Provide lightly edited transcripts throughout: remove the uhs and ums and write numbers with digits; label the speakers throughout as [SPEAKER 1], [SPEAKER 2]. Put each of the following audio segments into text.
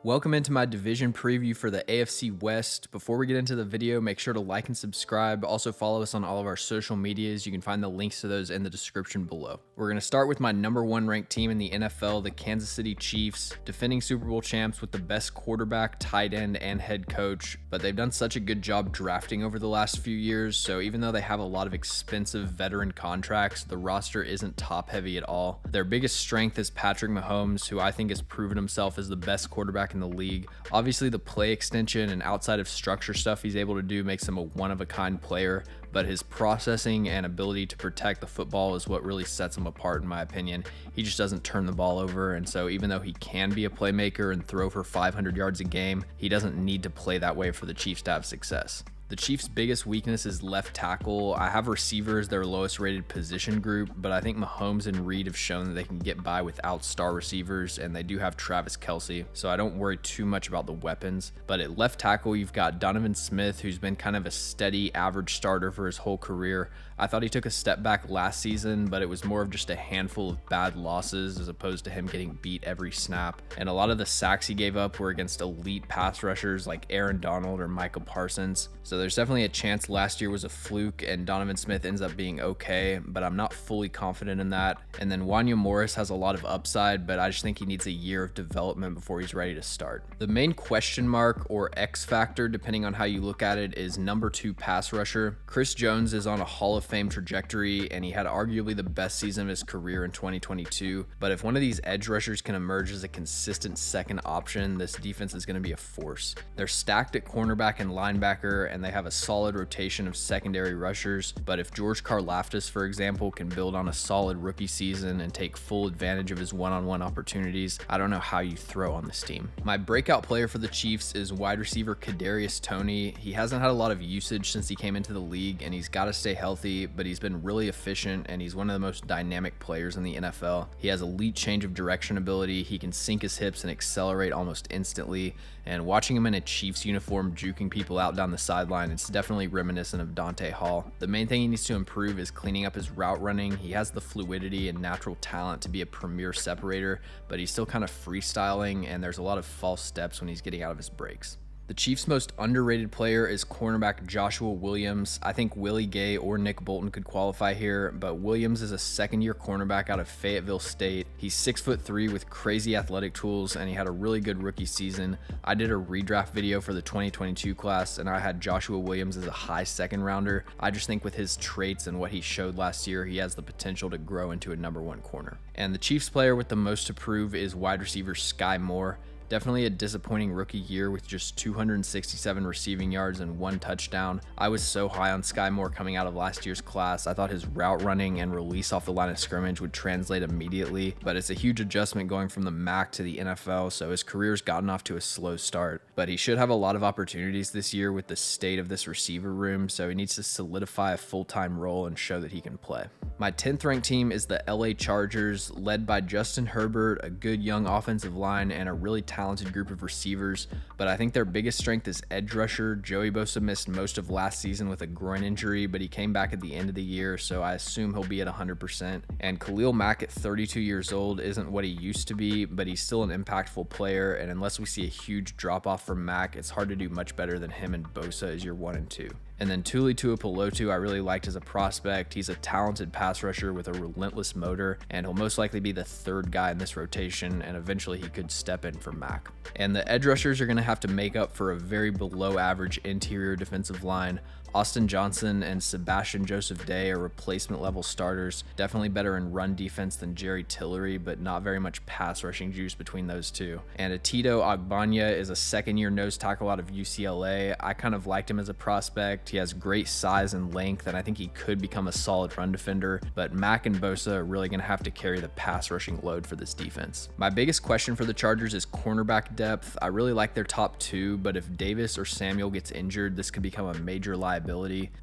[SPEAKER 1] Welcome into my division preview for the AFC West. Before we get into the video, make sure to like and subscribe. Also follow us on all of our social medias. You can find the links to those in the description below. We're going to start with my number one ranked team in the NFL, the Kansas City Chiefs, defending Super Bowl champs with the best quarterback, tight end, and head coach. But they've done such a good job drafting over the last few years. So even though they have a lot of expensive veteran contracts, the roster isn't top heavy at all. Their biggest strength is Patrick Mahomes, who I think has proven himself as the best quarterback in the league. Obviously, the play extension and outside of structure stuff he's able to do makes him a one-of-a-kind player, but his processing and ability to protect the football is what really sets him apart, in my opinion. He just doesn't turn the ball over, and so even though he can be a playmaker and throw for 500 yards a game, he doesn't need to play that way for the Chiefs to have success. The Chiefs' biggest weakness is left tackle. I have receivers their lowest rated position group, but I think Mahomes and Reed have shown that they can get by without star receivers, and they do have Travis Kelce, so I don't worry too much about the weapons. But at left tackle, you've got Donovan Smith, who's been kind of a steady average starter for his whole career. I thought he took a step back last season, but it was more of just a handful of bad losses as opposed to him getting beat every snap. And a lot of the sacks he gave up were against elite pass rushers like Aaron Donald or Micah Parsons. So there's definitely a chance last year was a fluke and Donovan Smith ends up being okay, but I'm not fully confident in that. And then Wanya Morris has a lot of upside, but I just think he needs a year of development before he's ready to start. The main question mark or X factor, depending on how you look at it, is number 2 pass rusher. Chris Jones is on a Hall of Fame trajectory, and he had arguably the best season of his career in 2022. But if one of these edge rushers can emerge as a consistent second option, this defense is going to be a force. They're stacked at cornerback and linebacker, and they have a solid rotation of secondary rushers. But if George Karlaftis, for example, can build on a solid rookie season and take full advantage of his one-on-one opportunities, I don't know how you throw on this team. My breakout player for the Chiefs is wide receiver Kadarius Toney. He hasn't had a lot of usage since he came into the league, and he's got to stay healthy, but he's been really efficient, and he's one of the most dynamic players in the NFL. He has elite change of direction ability. He can sink his hips and accelerate almost instantly, and watching him in a Chiefs uniform juking people out down the sideline, it's definitely reminiscent of Dante Hall. The main thing he needs to improve is cleaning up his route running. He has the fluidity and natural talent to be a premier separator, but he's still kind of freestyling, and there's a lot of false steps when he's getting out of his breaks. The Chiefs' most underrated player is cornerback Joshua Williams. I think Willie Gay or Nick Bolton could qualify here, but Williams is a second-year cornerback out of Fayetteville State. He's 6'3" with crazy athletic tools, and he had a really good rookie season. I did a redraft video for the 2022 class, and I had Joshua Williams as a high second rounder. I just think with his traits and what he showed last year, he has the potential to grow into a number 1 corner. And the Chiefs player with the most to prove is wide receiver Sky Moore. Definitely a disappointing rookie year with just 267 receiving yards and 1 touchdown. I was so high on Sky Moore coming out of last year's class. I thought his route running and release off the line of scrimmage would translate immediately, but it's a huge adjustment going from the MAC to the NFL, so his career's gotten off to a slow start. But he should have a lot of opportunities this year with the state of this receiver room, so he needs to solidify a full-time role and show that he can play. My 10th ranked team is the LA Chargers, led by Justin Herbert, a good young offensive line, and a really talented group of receivers, but I think their biggest strength is edge rusher. Joey Bosa missed most of last season with a groin injury, but he came back at the end of the year, so I assume he'll be at 100%. And Khalil Mack at 32 years old isn't what he used to be, but he's still an impactful player, and unless we see a huge drop-off from Mack, it's hard to do much better than him and Bosa as your 1 and 2. And then Tuli Tuipulotu I really liked as a prospect. He's a talented pass rusher with a relentless motor, and he'll most likely be the 3rd guy in this rotation, and eventually he could step in for Mack. And the edge rushers are going to have to make up for a very below average interior defensive line. Austin Johnson and Sebastian Joseph Day are replacement level starters, definitely better in run defense than Jerry Tillery, but not very much pass rushing juice between those two. And Atito Agbanya is a second-year nose tackle out of UCLA. I kind of liked him as a prospect. He has great size and length, and I think he could become a solid run defender, but Mack and Bosa are really going to have to carry the pass rushing load for this defense. My biggest question for the Chargers is cornerback depth. I really like their top 2, but if Davis or Samuel gets injured, this could become a major liability.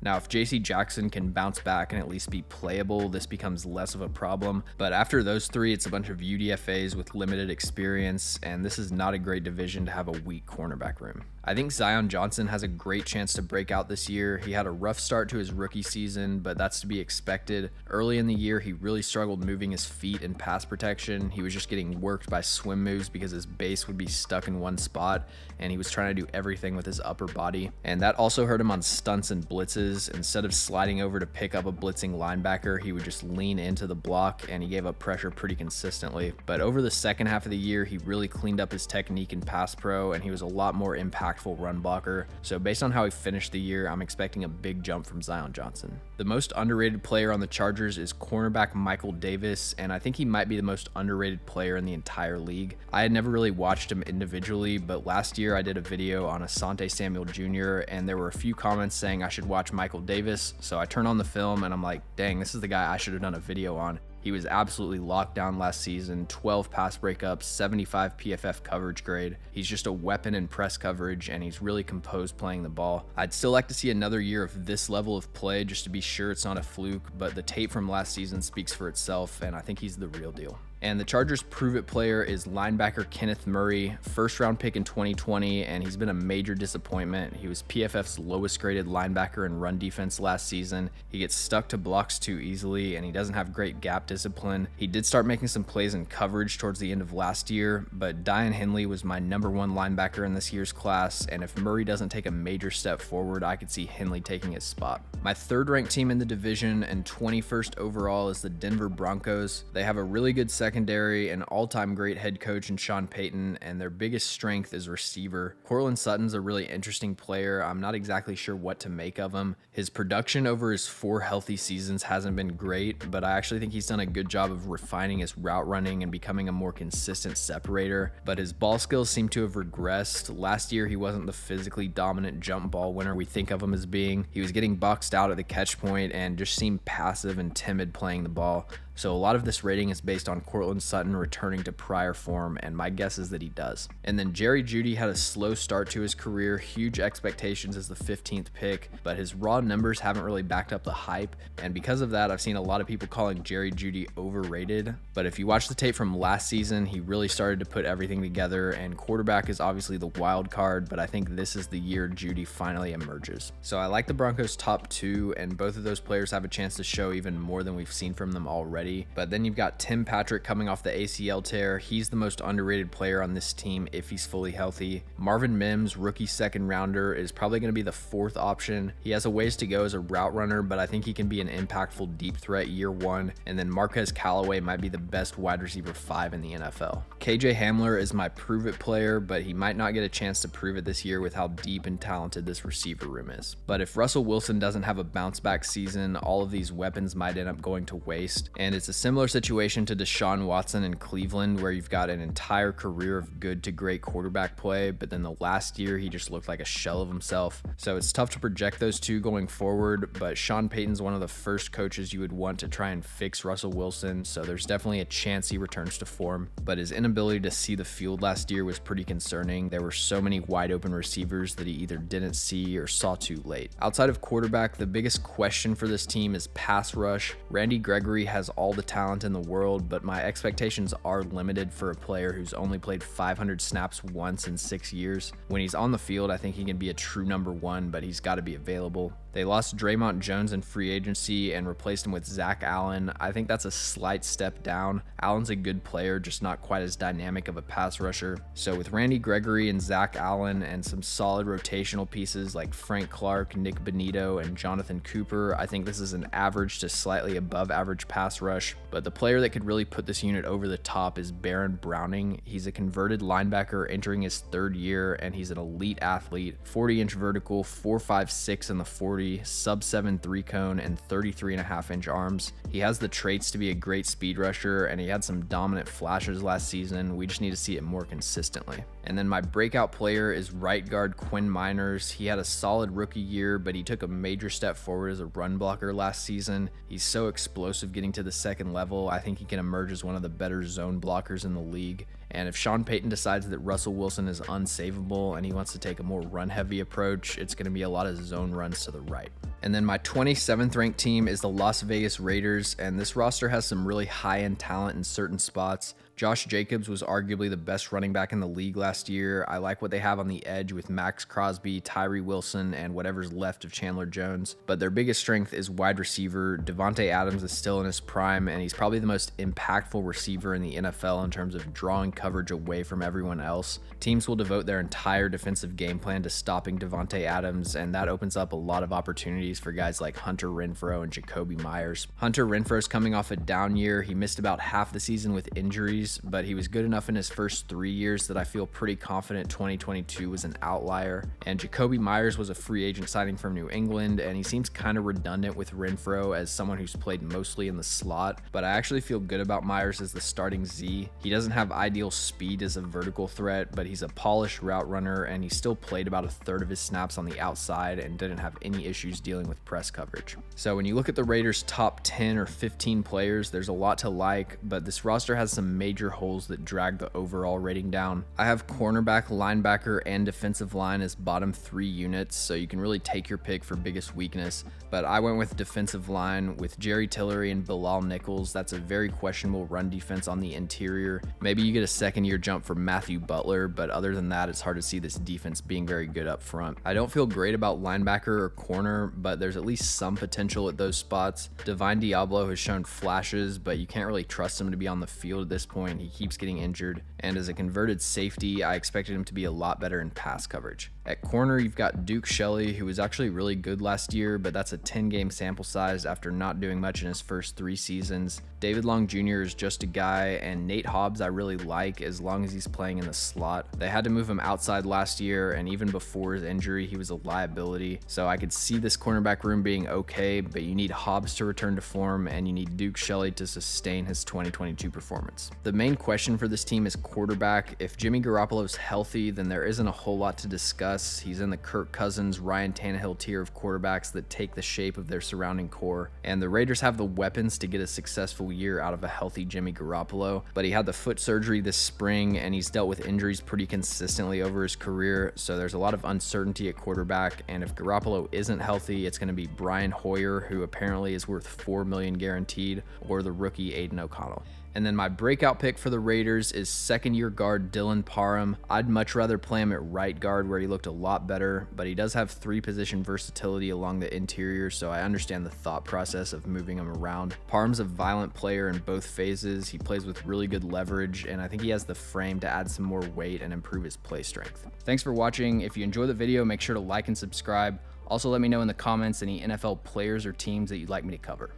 [SPEAKER 1] Now, if JC Jackson can bounce back and at least be playable, this becomes less of a problem, but after those 3, it's a bunch of UDFAs with limited experience, and this is not a great division to have a weak cornerback room. I think Zion Johnson has a great chance to break out this year. He had a rough start to his rookie season, but that's to be expected. Early in the year, he really struggled moving his feet in pass protection. He was just getting worked by swim moves because his base would be stuck in one spot, and he was trying to do everything with his upper body. And that also hurt him on stunts and blitzes. Instead of sliding over to pick up a blitzing linebacker, he would just lean into the block, and he gave up pressure pretty consistently. But over the second half of the year, he really cleaned up his technique in pass pro, and he was a lot more impactful run blocker. So based on how he finished the year, I'm expecting a big jump from Zion Johnson. The most underrated player on the Chargers is cornerback Michael Davis, and I think he might be the most underrated player in the entire league. I had never really watched him individually, but last year I did a video on Asante Samuel Jr., and there were a few comments saying I should watch Michael Davis, so I turned on the film and I'm like, dang, this is the guy I should have done a video on. He was absolutely locked down last season, 12 pass breakups, 75 PFF coverage grade. He's just a weapon in press coverage, and he's really composed playing the ball. I'd still like to see another year of this level of play just to be sure it's not a fluke, but the tape from last season speaks for itself, and I think he's the real deal. And the Chargers' prove-it player is linebacker Kenneth Murray, first-round pick in 2020, and he's been a major disappointment. He was PFF's lowest-graded linebacker in run defense last season. He gets stuck to blocks too easily, and he doesn't have great gap discipline. He did start making some plays in coverage towards the end of last year, but Dion Henley was my number one linebacker in this year's class, and if Murray doesn't take a major step forward, I could see Henley taking his spot. My third-ranked team in the division and 21st overall is the Denver Broncos. They have a really good secondary, an all-time great head coach in Sean Payton, and their biggest strength is receiver. Courtland Sutton's a really interesting player. I'm not exactly sure what to make of him. His production over his 4 healthy seasons hasn't been great, but I actually think he's done a good job of refining his route running and becoming a more consistent separator, but his ball skills seem to have regressed. Last year, he wasn't the physically dominant jump ball winner we think of him as being. He was getting boxed out at the catch point and just seemed passive and timid playing the ball. So a lot of this rating is based on Courtland Sutton returning to prior form, and my guess is that he does. And then Jerry Jeudy had a slow start to his career, huge expectations as the 15th pick, but his raw numbers haven't really backed up the hype, and because of that, I've seen a lot of people calling Jerry Jeudy overrated. But if you watch the tape from last season, he really started to put everything together, and quarterback is obviously the wild card, but I think this is the year Jeudy finally emerges. So I like the Broncos' top 2, and both of those players have a chance to show even more than we've seen from them already. But then you've got Tim Patrick coming off the ACL tear. He's the most underrated player on this team if he's fully healthy. Marvin Mims, rookie second rounder, is probably going to be the 4th option. He has a ways to go as a route runner, but I think he can be an impactful deep threat year 1. And then Marquez Callaway might be the best wide receiver 5 in the NFL. KJ Hamler is my prove it player, but he might not get a chance to prove it this year with how deep and talented this receiver room is. But if Russell Wilson doesn't have a bounce back season, all of these weapons might end up going to waste. And it's a similar situation to Deshaun Watson in Cleveland, where you've got an entire career of good to great quarterback play, but then the last year he just looked like a shell of himself. So it's tough to project those two going forward, but Sean Payton's one of the first coaches you would want to try and fix Russell Wilson, so there's definitely a chance he returns to form. But his inability to see the field last year was pretty concerning. There were so many wide open receivers that he either didn't see or saw too late. Outside of quarterback, the biggest question for this team is pass rush. Randy Gregory has all the talent in the world, but my expectations are limited for a player who's only played 500 snaps once in 6 years. When he's on the field, I think he can be a true number 1, but he's got to be available. They lost Draymond Jones in free agency and replaced him with Zach Allen. I think that's a slight step down. Allen's a good player, just not quite as dynamic of a pass rusher. So with Randy Gregory and Zach Allen and some solid rotational pieces like Frank Clark, Nick Bonito, and Jonathan Cooper, I think this is an average to slightly above average pass rush. But the player that could really put this unit over the top is Baron Browning. He's a converted linebacker entering his 3rd year, and he's an elite athlete. 40-inch vertical, 4.56 in the 40, sub 7 3-cone, and 33.5-inch arms. He has the traits to be a great speed rusher, and he had some dominant flashes last season. We just need to see it more consistently. And then my breakout player is right guard Quinn Miners. He had a solid rookie year, but he took a major step forward as a run blocker last season. He's so explosive getting to the 2nd level. I think he can emerge as one of the better zone blockers in the league. And if Sean Payton decides that Russell Wilson is unsavable and he wants to take a more run-heavy approach, it's going to be a lot of zone runs to the right. And then my 27th ranked team is the Las Vegas Raiders, and this roster has some really high-end talent in certain spots. Josh Jacobs was arguably the best running back in the league last year. I like what they have on the edge with Max Crosby, Tyree Wilson, and whatever's left of Chandler Jones. But their biggest strength is wide receiver. Davante Adams is still in his prime, and he's probably the most impactful receiver in the NFL in terms of drawing coverage away from everyone else. Teams will devote their entire defensive game plan to stopping Davante Adams, and that opens up a lot of opportunities for guys like Hunter Renfrow and Jacoby Myers. Hunter Renfrow's coming off a down year. He missed about half the season with injuries, but he was good enough in his first 3 years that I feel pretty confident 2022 was an outlier. And Jacoby Myers was a free agent signing from New England, and he seems kind of redundant with Renfrow as someone who's played mostly in the slot, but I actually feel good about Myers as the starting Z. He doesn't have ideal speed as a vertical threat, but he's a polished route runner, and he still played about a third of his snaps on the outside and didn't have any issues dealing with press coverage. So when you look at the Raiders' top 10 or 15 players, there's a lot to like, but this roster has some major holes that drag the overall rating down. I have cornerback, linebacker, and defensive line as bottom 3 units, so you can really take your pick for biggest weakness, but I went with defensive line with Jerry Tillery and Bilal Nichols. That's a very questionable run defense on the interior. Maybe you get a second-year jump from Matthew Butler, but other than that, it's hard to see this defense being very good up front. I don't feel great about linebacker or corner, but there's at least some potential at those spots. Divine Diablo has shown flashes, but you can't really trust him to be on the field at this point. He keeps getting injured, and as a converted safety, I expected him to be a lot better in pass coverage. At corner, you've got Duke Shelley, who was actually really good last year, but that's a 10-game sample size after not doing much in his first 3 seasons. David Long Jr. is just a guy, and Nate Hobbs I really like as long as he's playing in the slot. They had to move him outside last year, and even before his injury, he was a liability, so I could see this cornerback room being okay, but you need Hobbs to return to form, and you need Duke Shelley to sustain his 2022 performance. The main question for this team is quarterback. If Jimmy Garoppolo's healthy, then there isn't a whole lot to discuss. He's in the Kirk Cousins, Ryan Tannehill tier of quarterbacks that take the shape of their surrounding core, and the Raiders have the weapons to get a successful year out of a healthy Jimmy Garoppolo, but he had the foot surgery this spring, and he's dealt with injuries pretty consistently over his career, so there's a lot of uncertainty at quarterback, and if Garoppolo isn't healthy, it's going to be Brian Hoyer, who apparently is worth $4 million guaranteed, or the rookie Aiden O'Connell. And then my breakout pick for the Raiders is second-year guard Dylan Parham. I'd much rather play him at right guard where he looked a lot better, but he does have 3-position versatility along the interior, so I understand the thought process of moving him around. Parham's a violent player in both phases. He plays with really good leverage, and I think he has the frame to add some more weight and improve his play strength. Thanks for watching. If you enjoy the video, make sure to like and subscribe. Also, let me know in the comments any NFL players or teams that you'd like me to cover.